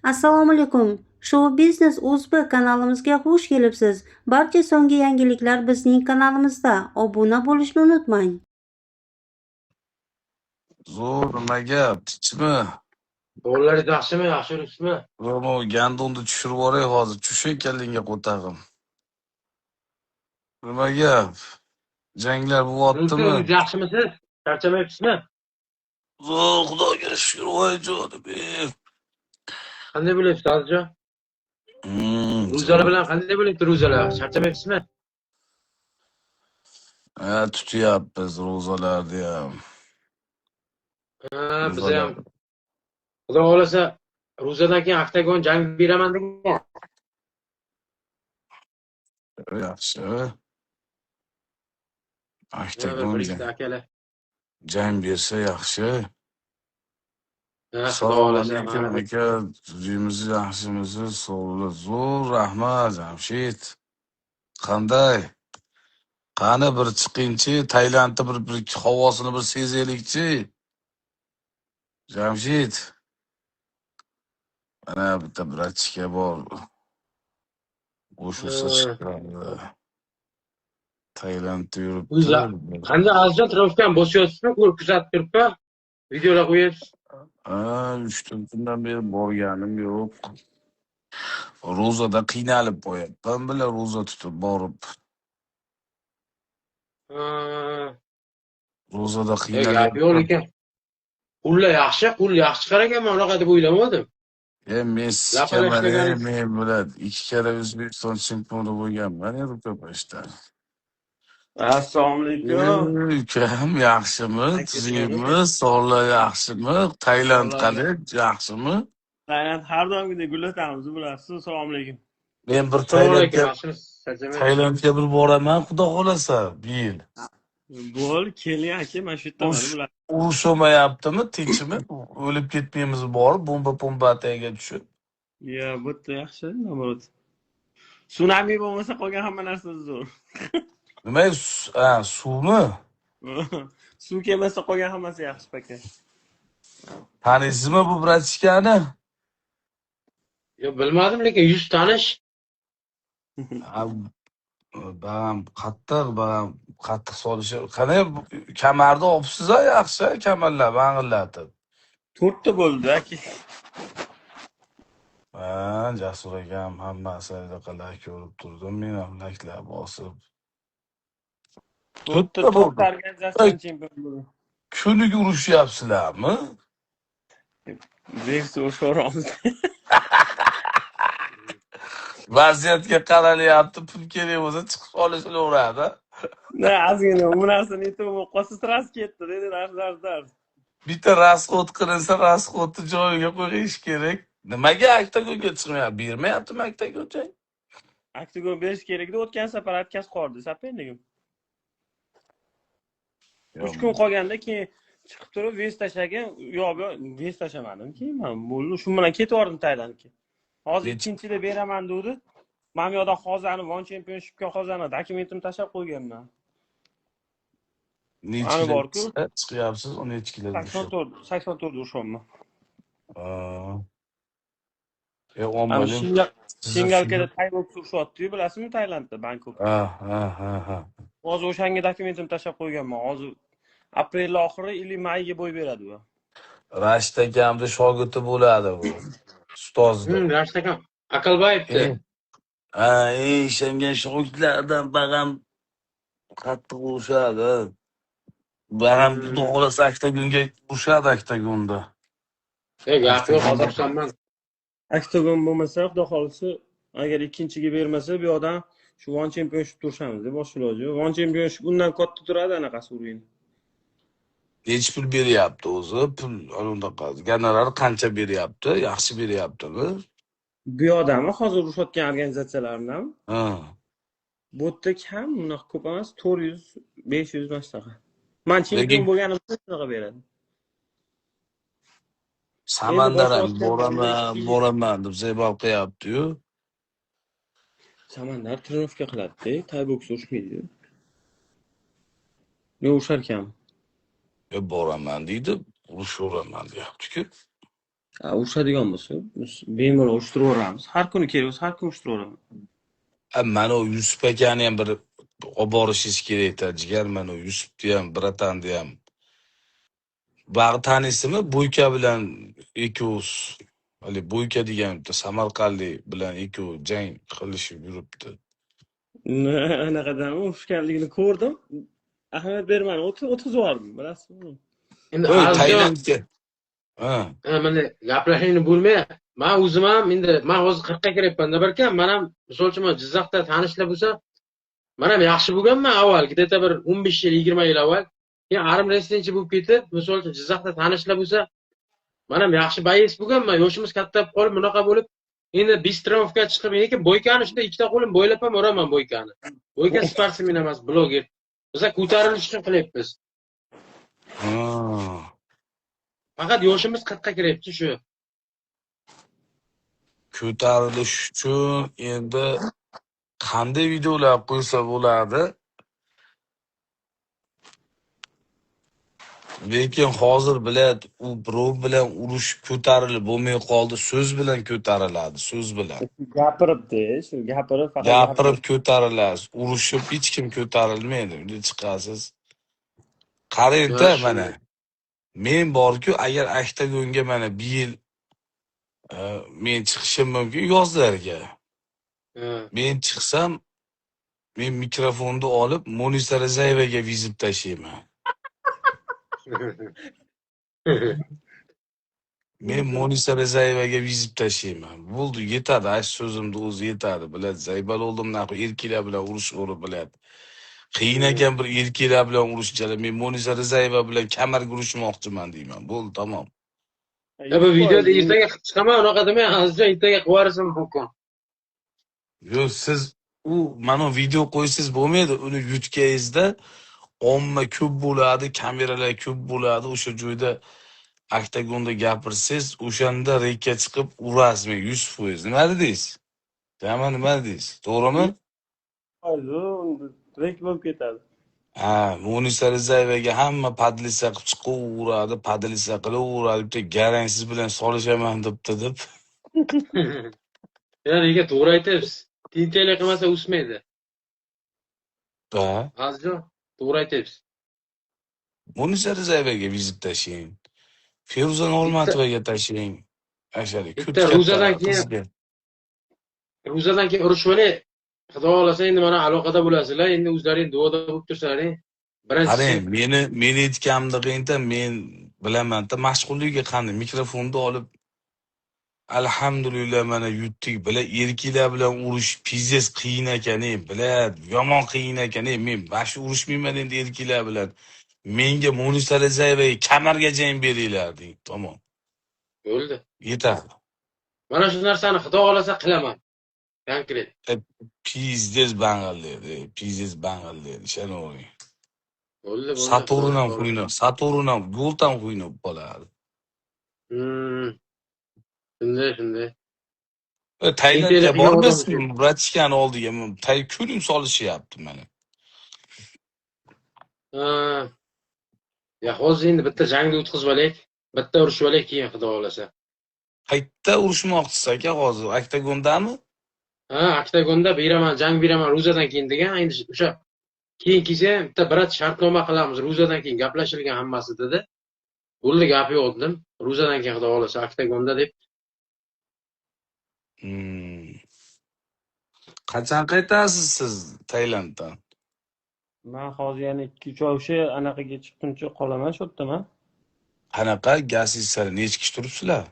Assalomu alaykum. Show Business Uzbek kanalimizga xush kelibsiz. Barcha so'nggi yangiliklar bizning kanalimizda. Obuna bo'lishni unutmang. Zo'r nima gap, tinchmi? Bolalar yaxshimi, yaxshi yuribsizmi? Romo gandonni tushirib yuboray hozir. Tushib ekanligingga qo'tag'im. Nima gap? Janglar bo'lyaptimi? O'zingiz yaxshimisiz? Charchamayapsizmi? Zo'r, Xudoga shukr, voyjonim. Qanday bo'lyapsiz, hozirjon? Ro'zalar bilan qanday bo'lyapti ro'zalar? Charchamayapsizmi? Tutyapmiz ro'zalarni ham. Biz ham Xudo xolasa ro'zadan keyin oktagon jang beraman degan. Yaxshi. Bir Oktagon ikkita akalar. jang bersa yaxshi. Xudo Assalomu xolasa. alaykum aka, tuyimiz yaxshimisiz? Sog'lik, zo'r rahmat Jamshid. Qanday? Qani bir chiqingchi, Tailandda bir havosini bir sezaylikchi. Jamshid. Mana bitta bratchika bor. O'shusi chiqqandi. Tailandda yuribdi. Qanday hozirjon trofkan bosyapsizmi? Kuzatib turibman. Videolar qo'yasiz. 3 kundan beri borganim yo'q. Ro'zada qiynalib qo'yapman, bilan ro'za tutib borib. Ro'zada Gap qiynalib. yo'q ekan. Qul yaxshi chiqar ekan, men unaqa deb o'ylamadim. Messi men bilan 2 karra O'zbekiston chempioni bo'lganman, Yevropada. Assalomu alaykum. Ukam yaxshimi? Tuzingmi? Sog'lik yaxshimi? Tailand qanday? Yaxshimi? Tailand har doimgidek gullatamiz, bilasiz. Assalomu alaykum. Men bir Tailandga bir boraman, xudo xolasa, bir yil. Bo'l, keling aka, mana shu yerda bilasiz. Urusholmayaptimi, tinchmi? O'lib ketmaymiz borib, bomba ataga tushib. Ya, bu yerda yaxshi, naborot. Tsunami bo'lmasa qolgan hamma narsa zo'r. Nima? Suvmi? Suv kelmasa qolgan hammasi yaxshi paka. Taniysizmi bu bratchikani? Yo'q, bilmadim, lekin yuz tanish. Bag'am qattiq solishi. Qani kamarda olibsiz yaxshi, kamarlar bang'illatib. 4 ta bo'ldi aka. Jasur akam hammasini qilib ko'rib turdim, men ham laklab bosib. 4 ta organizatsiya chempion bo'ldi. Kuniga urushyapsizlarmi? Versi o'sharomiz. Vaziyatga qaralyapti, pul kerak bo'lsa chiqib olishaveradi. Ne, ozgina bu narsani yetib qolsa stras ketdi, dedi narslar. Bitta rasxod qilinsa, rasxodni joyiga qo'yish kerak. Nimaga oktagonga chiqmayapti? Bermayaptimi oktagonga? Oktagon berish kerakda, o'tgan safar atkaz qoldi, sapendagim. 3 kun qolganda keyin chiqib turib vest tashlagan, yo'q, vest tashlamadim keyin men bo'ldi, shu bilan ketvordim Tailandga. Hozir ikkinchida beraman dedi. Men bu yoqda hozirni One Championshipga hozirni dokumentimni tashlab qo'yganman. Necha borku? Chiqyapsiz, 12 kilo. 84 o'shaman. Ommalar Shingalkada Tailand surishyapti, bilasizmi, Tailandda, Bangkokda. Hozir o'shanga dokumentimni tashlab qo'yganman. Hozir aprel oxiri ili mayga bo'y beradi bu. Rashid akamda shogirdi bo'ladi bu. Ustozda. Rashid akam Aqalbayevdi. Ishlangan shogirdlardan bag'am qattiq urishadi. Bag'am xudo xolasa oktagonga urishadi oktagonda. Gap yo'q, Qozog'istonman. Oktagon bo'lmasa, xudo xolasa, agar ikkinchiga bermasa, bu yoqdan shu One Championship turishamiz deb boshqa iloji yo'q. One Championship undan katta turadi, anaqasi o'yin. Nech pul beryapti o'zi? Pul unaqa. Gonorar qancha beryapti? Yaxshi beryaptimi? Bu yoqdami hozir urushayotgan organizatsiyalardan? Bu yerda kam, unaqa ko'p emas, 400, 500 mashtaka. Men chempion bo'lganimda shunaqa beradi. Samandar ham boraman deb zebal qilyapti-yu. Samandar trenovka qiladi-da, tayboks urishmaydi. Ne urushar ekan? Boraman deydi, urushaman deyapti-ku. Urishadigan bo'lsa, biz bemalol urishtirib har kuni kerak bo'lsa, har kuni urishtirib Mana o Yusuf akani ham bir olib borishingiz kerak-da, jigar. Mana o Yusufni ham, bratani ham. Bag'i taniysizmi? Bo'yka bilan ikkovi, hali Bo'yka degan bitta Samarqandlik bilan ikkovi jang qilishib yuribdi. Anaqadan urishganligini ko'rdim. Ahamiyat bermadi. O'tkazib yubordim, bilasizmi? Endi Voy, azizjon, Tailandga. Ha. mana gaplashishni bo'lmay, men o'zim ham endi men hozir 40 ga kiryapman-da barkan, men ham misol uchun Jizzaxda tanishlar bo'lsa, men ham yaxshi bo'lganman avval, где-то bir 15 yil, 20 yil avval. Keyin arim residentchi bo'lib ketib, misol uchun Jizzaxda tanishlar bo'lsa, men ham yaxshi bayis bo'lganman. Yoshimiz katta bo'lib qolib, bunaqa bo'lib, endi Bistrovga chiqib, lekin Bo'ykani shunday ikkita qo'lim bo'ylab ham uraman Bo'ykani. Bo'yka sportsmen emas, bloger. Biz ko'tarilish uchun qilyapmiz. Ha. Faqat yoshimiz 40 ga kiryapti shu. Ko'tarilish uchun endi qanday videolar qo'ysa bo'ladi? Lekin hozir biladi, u birov bilan urush ko'tarilib bo'lmay qoldi, so'z bilan ko'tariladi, so'z bilan. Gapiribdi, shu gapirib faqat Gapirib ko'tariladi, urushib hech kim ko'tarilmaydi. Unda chiqasiz. Qarang-da mana. Men borku, agar Aktagonga mana bir yil men chiqishim mumkin yozlarga. Men chiqsam, men mikrofonni olib Munisa Rizayevaga vizib tashlayman. Men Munisa Rizayevaga vizib tashlayman. Bo'ldi, yetadi, ash so'zimni o'zi yetadi. Biladi, zaybal oldim naqo erkaklar bilan urush o'rib biladi. Qiyin ekan bir erkaklar bilan urush chala. Men Munisa Rizayeva bilan kamarga urushmoqchiman deyman. Bo'ldi, tamom. Bu videoda ertaga qilib chiqaman, unaqa demay, azizjon ertaga qilib yuborishim mumkin. Yo'q, siz mana video qo'ysiz bo'lmaydi. Uni yutgayizda omma ko'p bo'ladi, kameralar ko'p bo'ladi. O'sha joyda Aktagonda gapirsiz, o'shanda rekka chiqib urasiz. Men 100%. Nima dedingiz? Nima dedingiz? To'g'rimi? rek bo'lib ketadi. Ha, Munisa Rizayevaga hamma padlisa qilib chiqaveradi, padlisa qilaveradi, bitta garangsiz bilan solishaman debdi deb. Nega to'g'ri aytasiz? Tinchalik qilmasa o'smaydi. Ha? Azizjon, to'g'ri aytasiz. Munisa Rizayevaga vizit tashlang. Feruza Nurmatovaga tashlang. Ashari Bitta ro'zadan keyin urushib olay. Xudo xolasa endi mana aloqada bo'lasizlar, endi o'zlaring duoda bo'lib tursaring. Qarang, meni aytganimda men bilaman-da, mashg'ullikka qanday mikrofonni olib alhamdulillah mana yutdik. Bilan erkaklar bilan urush pizes qiyin ekan, bilad, yomon qiyin ekan. Men bashi urushmayman endi erkaklar bilan. Menga Munisa Rizayevaga kamarga jang beringlar deng. Tamom. Bo'ldi. Yetadi. Mana shu narsani Xudo xolasa qilaman. Konkret. Pizdes bang'illaydi, pizdes bang'illaydi. Ishonavering. Bo'ldi. Saturnam quynoq, Saturnam goldan quynoq bo'ladi. Shunday. Tailandga bormasmi? Bratishkani oldiga kunim solishyapti mana. Ya hozir endi bitta jangni o'tkazib olaylik. Bitta urushib olaylik keyin Xudo xolasa. Qayerda urushmoqchisiz aka hozir? Aktagondami? Ha, Aktagonda jang beraman ro'zadan keyin degan. Endi o'sha keyin kelsa bitta brat shartnoma qilamiz. Ro'zadan keyin gaplashilgan hammasi dedi. Bo'ldi, gap yo'q dedim. Ro'zadan keyin Xudo xolasa Aktagonda deb. Qachon qaytasiz siz Tailanddan? Men hozir yana 2-3 oy o'sha anaqaga chiqquncha qolaman shu yerda men. Qanaqa gasingiz necha kishi turibsizlar?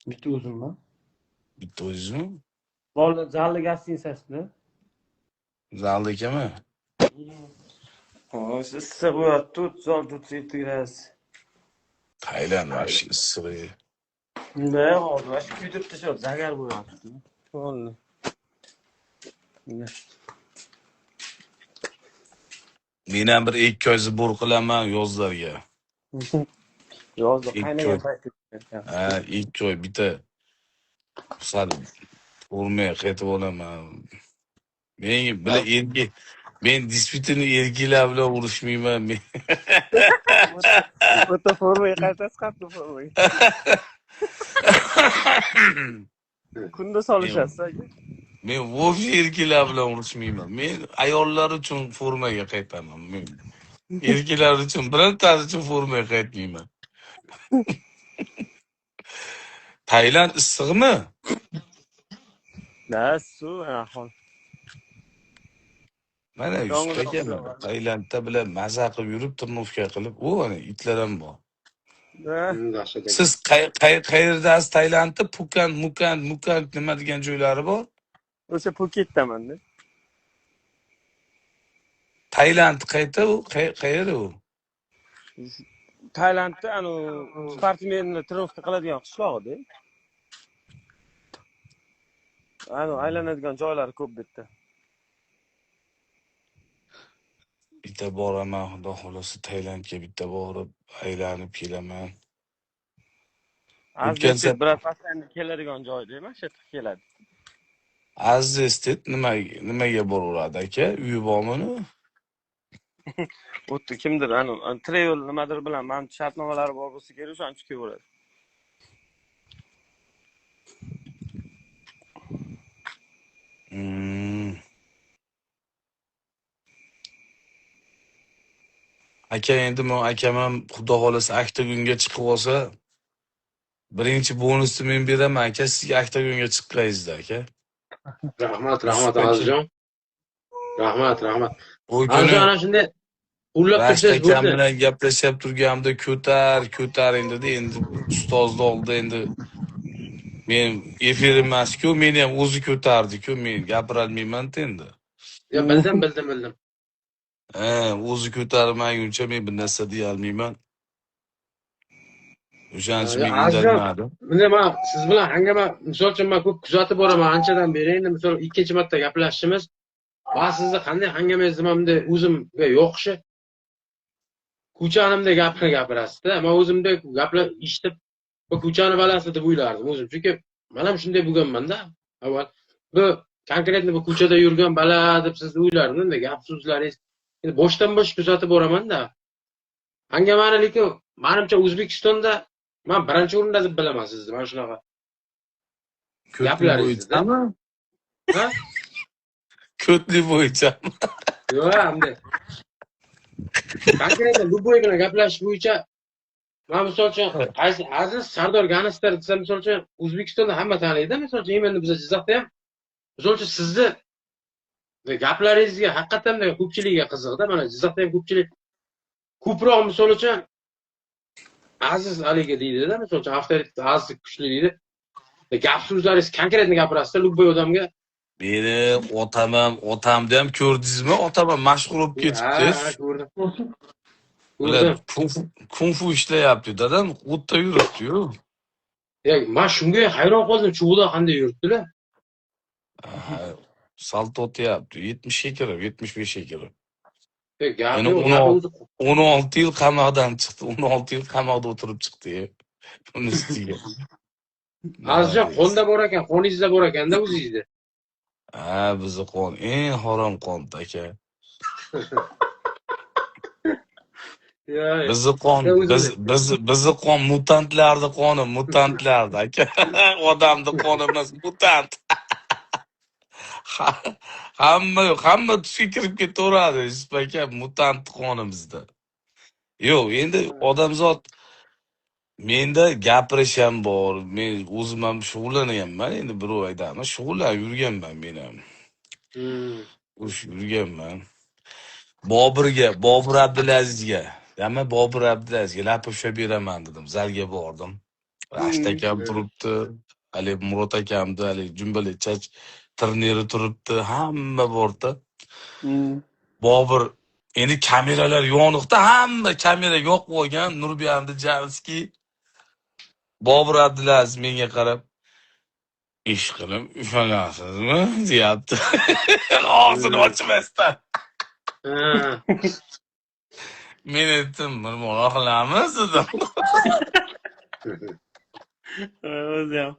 Bitta o'zimman. Bitta o'zingizmi? Bo'ldi, zalli gastinsasida. Zalda ekanmi? Hozir issiq bo'lyapti, 36-37 gradus. Tailand вообще issiq. Shunday hozir mana shu kuydirib tashlab zagar bo'lyapti. Bo'ldi. Men ham bir 2 oy zibur qilaman yozlarga. Yozda qaynagan paytda. Ha, 2 oy bitta sal urmay qaytib olaman. Men disputin erkaklar bilan urushmayman men. O'ta formaga qaytasiz, qattiq formaga. Kunda solishasiz aka. Men vobshe erkaklar bilan urushmayman. Men ayollar uchun formaga qaytaman. Men erkaklar uchun birontasi uchun formaga qaytmayman. Tailand issiqmi? Da, suv ahol. Mana Yong'in Yusuf aka o'chirib. Tailandda bilan maza qilib yurib, turmushga qilib, u ana itlar ham bor. Da, Dahshat ekan. Siz qayerdasiz Tailandda Mukan nima degan joylari bor? o'sha Puketdaman-da. Tailand qayerda u? Qayerda u? Tailandda sportmenni тренировка qiladigan qishlog'ida. Aylanadigan joylari ko'p bu yerda. Bitta boraman, xudo xolasa Tailandga bitta borib aylanib kelaman. O'tgan Azizet biroz pastanni keladigan joyda emas, shu yerga keladi. Azizet nimaga boraveradi aka? Uyi bormi? O'tdi kimdir travel nimadir bilan men shartnomalari bor bo'lsa kerak, o'shaning uchun kelaveradi. Aka endi men akam ham xudo xolasa oktagonga chiqib olsa, birinchi bonusni men beraman aka, sizga oktagonga chiqqaysizda aka. Rahmat Azizjon. Rahmat. Bu Azizjon kuni ana shunday qo'llab Rashid tursangiz akam bo'ldi. bilan gaplashib turganimda ko'tar endi ustozni oldida endi men efir emas-ku, meni ham o'zi ko'tardi-ku, men gapirolmayman-da endi. Ya bildim. O'zi ko'tarmaguncha men bir narsa deya olmayman. O'shaning uchun men Azizjon, indamadim. bunday men siz bilan hangama misol uchun men ko'p kuzatib boraman anchadan beri. Endi misol ikkinchi marta gaplashishimiz va sizni qanday hangamangizni men bunday o'zimga yoqishi ko'chanimda gapirasiz-da. Men o'zimda gaplar eshitib bu ko'chani balasi deb o'ylardim o'zim. Chunki men ham shunday bo'lganman-da. Avval bu konkretni bu ko'chada yurgan bala deb sizni o'ylardim. Gap so'zlaringiz endi boshdan bosh kuzatib boraman-da. Hangamani lekin menimcha O'zbekistonda men birinchi o'rinda deb bilaman sizni. Mana shunaqa gaplaringizda. Ha? Ko'tlik bo'yicha. Yo'q, hamda. Konkretno bu bo'y bilan gaplashish bo'yicha men misol uchun qaysi Aziz Sardor Ganister desam misol uchun O'zbekistonda hamma taniydi. Misol uchun endi biz Jizzaxda ham misol uchun sizni gaplaringizga haqiqatan ko'pchilikga qiziqda. Mana Jizzaxda ham ko'pchilik ko'proq misol uchun Aziz Aliga deydi-da, misol uchun avtoritet Aziz kuchli deydi. Gap so'zlaringiz konkretni gapirasiz-da, lubboy odamga. Meni otamni ham ko'rdingizmi? Otam ham mashhur bo'lib ketibdi. Ko'rdim. Kung fu ishlayapti, dadam o'tda yuribdi-yu. Men shunga hayron qoldim, cho'g'da qanday yuribdi-da. Salto o'tyapti, 70 ga kirib, 75 ga kirib. Gapi 16 yil qamoqdan chiqdi, 16 yil qamoqda o'tirib chiqdi. Uni ustiga. Azizjon qonda bor ekan, qoningizda bor ekanda o'zingizda. Bizni qon eng harom qon aka. Bizni qon mutantlarni qoni, mutantlarni aka. Odamni qoni emas, mutant. Hamma tusga kirib ketaveradi, Yusuf aka, mutant qonimizda. Yo'q, endi odamzod menda gapirish ham bor. Men o'zim ham shug'ullanyapman, endi birov aytadi, shug'ullanib yurganman men ham. Yurganman. Bobur Abdulazizga lap ushlab beraman dedim, zalga bordim. Rashid akam turibdi, Ali Murod akamni, Ali Jumbali chach turniri turibdi, hamma borda. Bobur endi kameralar yoniqda, hamma kamera yo'q bo'lgan, Nurbiyamni Javski. Bobur Abdulaziz menga qarab, ish qilib ushlanasizmi, deyapti. Og'zini ochmasdan. Men aytdim, "Nima qilamiz?" dedim. O'zi ham.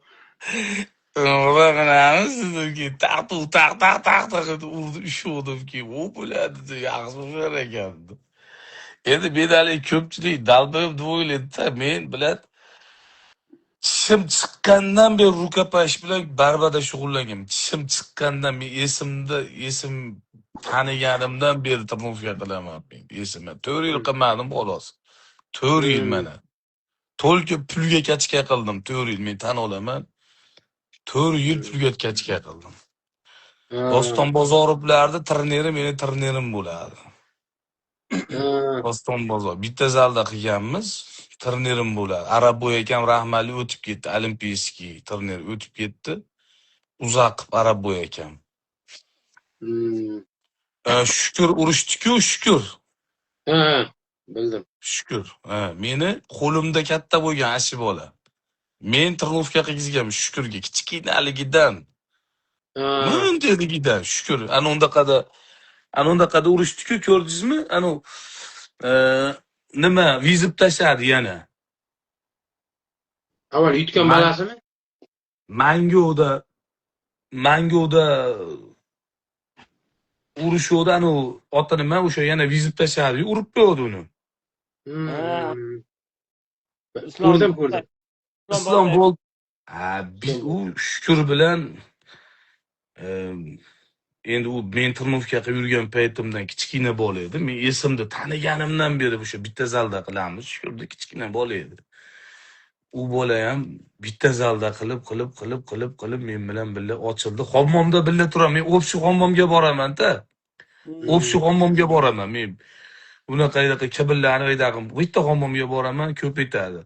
Nima qilamiz dedimki, taq urdi, ushudimki, u bo'ladi, yaxshi bo'lar ekan. Endi men hali ko'pchilik dalboyib deb o'ylaydi-da, men bilan tishim chiqqandan beri rukapash bilan barbada shug'ullangan. Tishim chiqqandan men esim taniganimdan beri tirnovka qilaman men. Esimda 4 yil qilmadim xolos. 4 yil mana. To'lka pulga kachka qildim 4 yil men tan olaman. 4 yil pulga kachka qildim. Doston bozorovlarda treneri meni trenerim bo'ladi. Doston bozor. Bitta zalda qilganmiz. Trenerim bo'ladi. Araboy akam rahmali o'tib ketdi. Olimpiyskiy trener o'tib ketdi. Uzoqib Araboy akam. Shukr urishdi-ku, shukr. Bildim. Shukr. Meni qo'limda katta bo'lgan ashi bola. Men tirnovka qilgizgan shukurga kichkinaligidan. Mundaligidan shukr. Anondaqada urishdi-ku, ko'rdingizmi? Nima vizib tashladi yana. Avval yutgan balasimi? Mangoda urishuvdi ota nima o'sha yana vizib tashladi, urib qo'ydi uni. Ko'rdim. Islom bo'ldi. U shukr bilan endi u men tirnovka qilib yurgan paytimdan kichkina bola edi. Men esimda taniganimdan beri o'sha bitta zalda qilamiz. Shukurda kichkina bola edi. U bola ham bitta zalda qilib men bilan birga ochildi. Hammomda birga turaman. Men o'pshi hammomga boraman-da. O'pshi hammomga boraman. Men bunaqa kibrlarni aydag'im. Bitta hammomga boraman, ko'p etadi.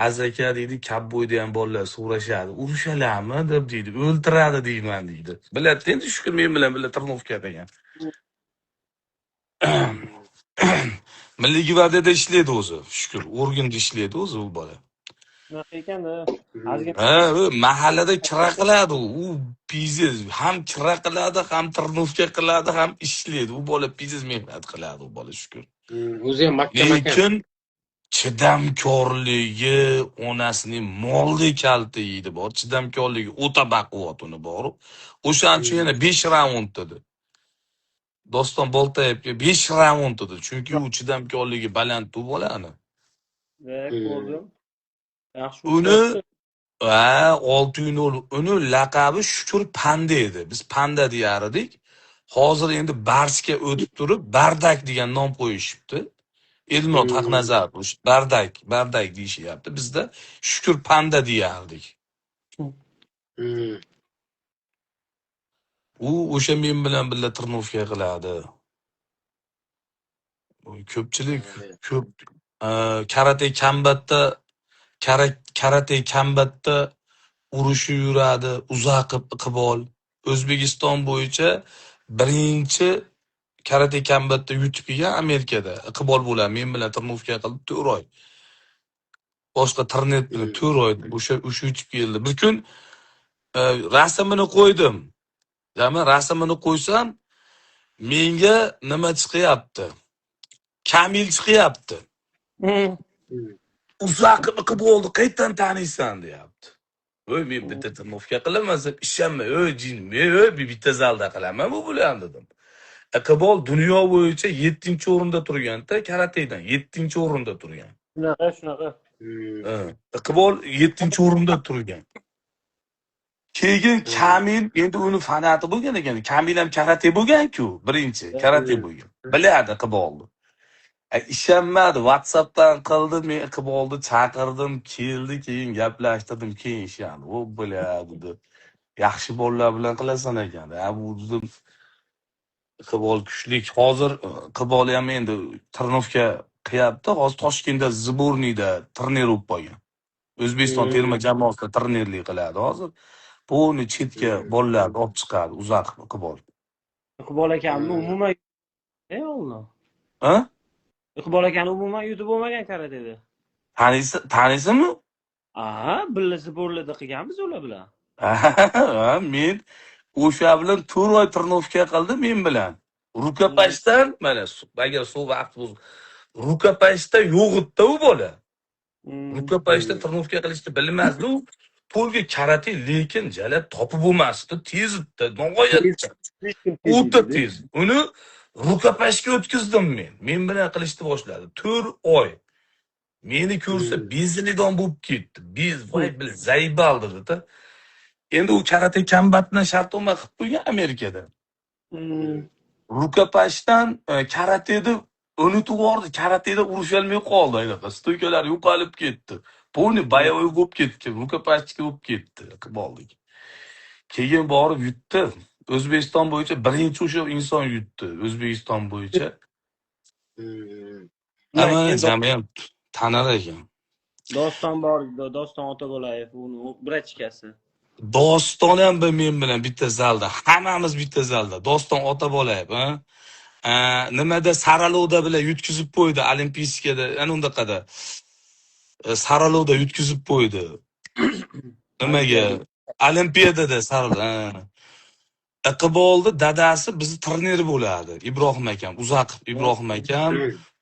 Azaka deydi, kab bo'yda ham bolalar so'rashadi. Urushalarmi deb deydi, o'ltiradi deyman deydi. Biladi endi shukur men bilan birga tirnovka degan. Milliy gvardiyada ishlaydi o'zi. Shukur, organda ishlaydi o'zi u bola. Shunaqa ekanda. Mahallada kira qiladi u pizez. Ham kira qiladi, ham tirnovka qiladi, ham ishlaydi. U bola pizez mehnat qiladi u bola shukur. O'zi ham makka. Lekin chidamkorligi onasining molli kalti yeydi bor. Chidamkorligi o'ta baquvvat uni bor. O'shaning uchun yana 5 raund dedi. Doston Boltayevga 5 raund dedi. Chunki u chidamkorligi baland bu bolani. Ko'rdim. Yaxshi. Uni 6-0 uni laqabi Shukur Panda edi. Biz Panda deyardik. Hozir endi Barsga o'tib turib Bardak degan nom qo'yishibdi. Elmurod Haqnazarov Bardak deyishyapti. Bizda Shukur Panda deyardik. U o'sha men bilan birga tirnovka qiladi. Ko'pchilik ko'p karate kambatda urushi yuradi. Uzoqib Iqbol O'zbekiston bo'yicha birinchi karate kambatda yutib kelgan Amerikada. Iqbol bo'ladi. Men bilan tirnovka qilib 4 oy. Boshqa internet bilan 4 oy o'sha yutib keldi. Bir kun rasmini qo'ydim. Jamen rasmini qo'ysam menga nima chiqyapti? Kamil chiqyapti. Uzoqib Iqbolni qayerdan taniysan deyapti. Voy men bitta tirnovka qilaman deb ishonma. Jin, men bitta zalda qilaman bu bilan dedim. Iqbol dunyo bo'yicha 7-o'rinda turgan-da, karatedan 7-o'rinda turgan. Shunaqa. Iqbol 7-o'rinda turgan. Keyin Kamil endi uni fanati bo'lgan ekan. Kamil ham karate bo'lgan-ku, birinchi karate bo'lgan. Biladi Iqbolni. Ishonmadi, WhatsAppdan qildi, men Iqbolni chaqirdim, keldi, keyin gaplashtirdim, keyin ishonadi. O biladi. Yaxshi bolalar bilan qilasan ekan. Bu dedim Iqbol kuchlik. Hozir Iqbol ham endi tirnovka qilyapti. Hozir Toshkentda Zborniyda trener bo'lib qolgan. O'zbekiston terma jamoasida trenerlik qiladi hozir. Buni chetga bolalarni olib chiqadi, uzoq Iqbol. Iqbol akamni umuman Allah. Iqbol akani umuman yutib bo'lmagan karateda. Tanisizmi? Birga Zborniyda qilganmiz ular bilan. Men o'sha bilan 4 oy tirnovka qildi men bilan. Rukapashdan mana agar suv vaqt bo'lsa, rukapashda yo'g'itda u bola. Rukapashda tirnovka qilishni bilmasdi u. To'lga karate lekin jala topib bo'lmasdi, tezda, nihoyatda. O'ta tez. Uni rukapashga o'tkazdim men. Men bilan qilishni boshladi. 4 oy. Meni ko'rsa Hmm. bezinidan bo'lib ketdi. Voy bil zaybal dedi-da. Endi u karate kombatni shartnoma qilib qo'ygan Amerikada. Rukopashdan karateda unutib yubordi. Karateda urusholmay qoldi anaqa. Stoykalar yo'qolib ketdi. Полный boyovoy bo'lib ketdi. Rukopashchika bo'lib ketdi. Qilib oldik. Keyin borib yutdi. O'zbekiston bo'yicha birinchi o'sha inson yutdi. O'zbekiston bo'yicha. Hamma jamiyat tanar ekan. Doston bor, Doston Otabolayev, uni brachkasi. Doston ham men bilan bitta zalda. Hammamiz bitta zalda. Doston Otabolayev, ha? Nimada Saralovda bilan yutkizib qo'ydi Olimpiyskada, ana undaqada. Saralovda yutkizib qo'ydi. Nimaga? Olimpiyadada Saralovda. Iqbolda dadasi bizni trener bo'ladi. Ibrohim akam, Uzaqov Ibrohim akam,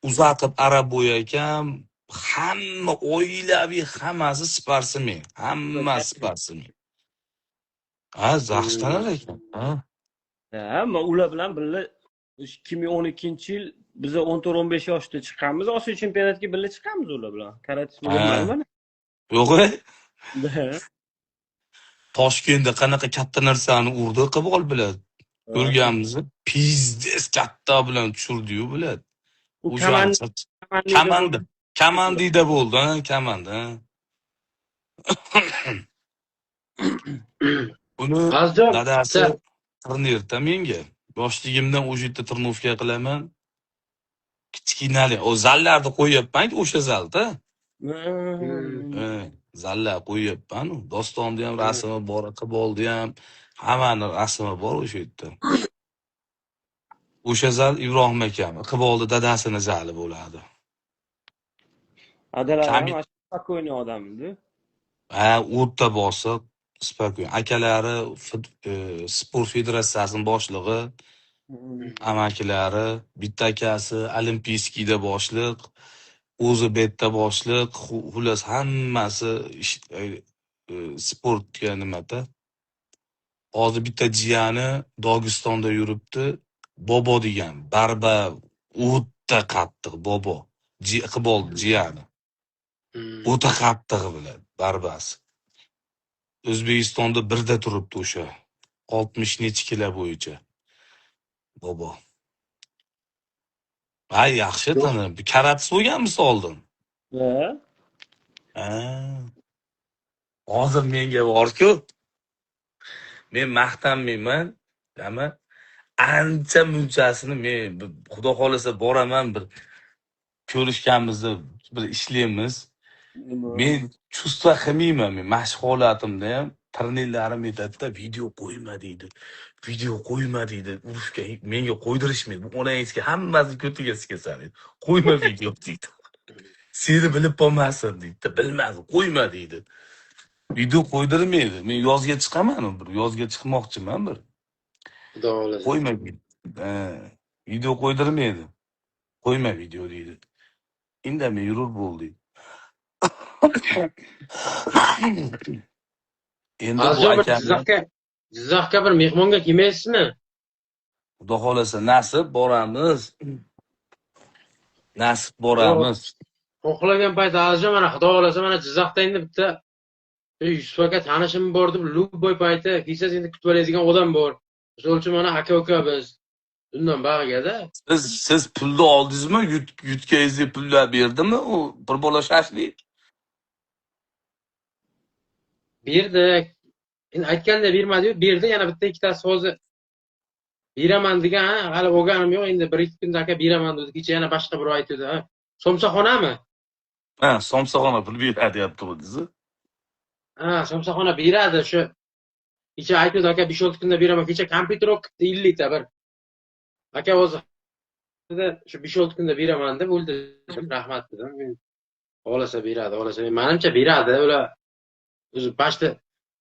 Uzaqov Araboy akam, hamma oilaviy hammasi sportsmen, hammasi sportsmen. Ha, Zaxshtanar ekan. Ha. Men ular bilan birga 2012-yil biz 14-15 yoshda chiqqanmiz, Osiyo chempionatiga birga chiqqanmiz ular bilan. Karate o'rganganman. Yo'q. Toshkentda qanaqa katta narsani urdi Iqbol bilan. Ko'rganmiz. Pizdes katta bilan tushirdi-yu bilan. U Kamandida bo'ldi, ha, kamanda. Uni dadasi trenerda menga. Yoshligimdan o'sha yerda trenovka qilaman. Kichkinali, o zallarni qo'yapman-ku o'sha zalda. Zallar qo'yapman. Dostonda ham rasmi bor, Iqbolda ham hammani rasmi bor o'sha yerda. O'sha zal Ibrohim akam, Iqbolda dadasini zali bo'ladi. Adalar ham spokойный odam-da. Ha, o'rta bosiq, spokойный. Akalari sport federatsiyasining boshlig'i, amakilari, bitta akasi Olimpiyskida boshliq, o'zi betda boshliq, xullas hammasi sportga nimada. Hozir bitta jiyani Dog'istonda yuribdi, Bobo degan, barba o'ta qattiq Bobo. Iqbol jiyani. O'ta qattiq bilan barbasi. O'zbekistonda birda turibdi o'sha 60 necha kilo bo'yicha. Bobo. Ha, yaxshi tanib. Karate bo'lganmisiz oldin? Ha. Hozir menga bor-ku. Men maqtanmayman, ama ancha munchasini men xudo xolasa boraman, bir ko'rishganimizda bir ishlaymiz. Men chustva qilmayman, men mashg'ulotimda ham trenerlarim aytadi-da, video qo'yma deydi. Video qo'yma deydi. Urushga menga qo'ydirishmaydi. Bu onangizga hammasi ko'tiga sikasadi. Qo'yma video deydi. Seni bilib bo'lmasin deydi. Bilmadi, qo'yma deydi. Video qo'ydirmaydi. Men yozga chiqaman, bir yozga chiqmoqchiman bir. Xudo xolasa. Qo'yma. Video qo'ydirmaydi. Qo'yma video deydi. Indamay yurur bo'ldi. Endi bu akamni Jizzaxga bir mehmonga kelmaysizmi? Xudo xolasa nasib boramiz. Nasib boramiz. Xohlagan payt Azizjon, mana xudo xolasa mana Jizzaxda endi bitta Yusuf aka tanishim bor deb Lubboy payti kelsangiz endi kutib oladigan odam bor. O'sha uchun mana aka biz undan bag'igada. Siz pulni oldingizmi? Yutkazingizga pullar berdimi? U bir bola shashlik. Berdi. Endi aytganda bermadi-yu, berdi, yana bitta ikkitasi hozir beraman degan, hali o'rganim yo'q, endi 1-2 kunda aka beraman dedi. Kecha yana boshqa bir aytdi, ha. Somsaxonami? Ha, somsaxona pul beradi deyapti o'zingiz. Ha, somsaxona beradi, shu. Kecha aytdi aka 5-6 kunda beraman. Kecha kompyuter o'qitdi 50 ta bir. Aka hozir shu 5-6 kunda beraman deb o'ldi. Rahmat dedim. Xolasa beradi, xolasa. Menimcha beradi, ular o'zi boshda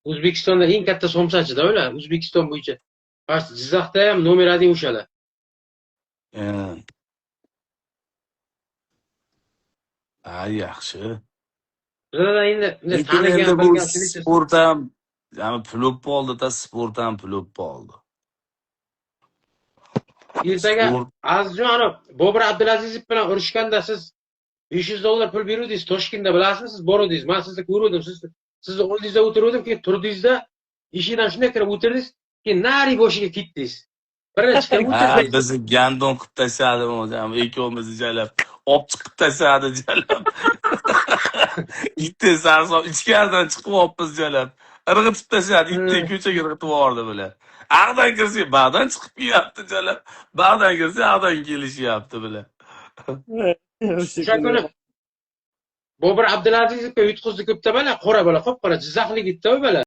O'zbekistonda eng katta somsachida ular, O'zbekiston bo'yicha. Boshda Jizzaxda ham nomer 1 o'shalar. Ha, yaxshi. Bizlar endi tanigan bilgan sport ham, ya'ni pul bo'ldi-da, sport ham pul bo'ldi. Ertaga Azizjon, Bobur Abdulazizov bilan urushganda siz $500 pul beruvdingiz, Toshkentda bilasizmi, siz boruvdingiz. Men sizni ko'ruvdim, sizni oldingizda o'tiruvdim, keyin turdingizda, eshikdan shunday kirib o'tirdingiz, keyin nari boshiga ketdingiz. Birinchi kirib Ha, o'tirdingiz. bizni gandon qilib tashladi o'zim, ikkovimizni jalab. Olib chiqib tashladi jalab. Itni sarson ichkaridan chiqib olibmiz jalab. Irg'itib tashladi, itni ko'chaga irg'itib yubordi bular. Ag'dan kirsa, bag'dan chiqib kelyapti jalab. Bag'dan kirsa, ag'dan kelishyapti bular. O'sha kuni Bobur Abdulazizovga yutqizdi ko'pda bola, qora bola, qop-qora, Jizzaxlik itda u bola.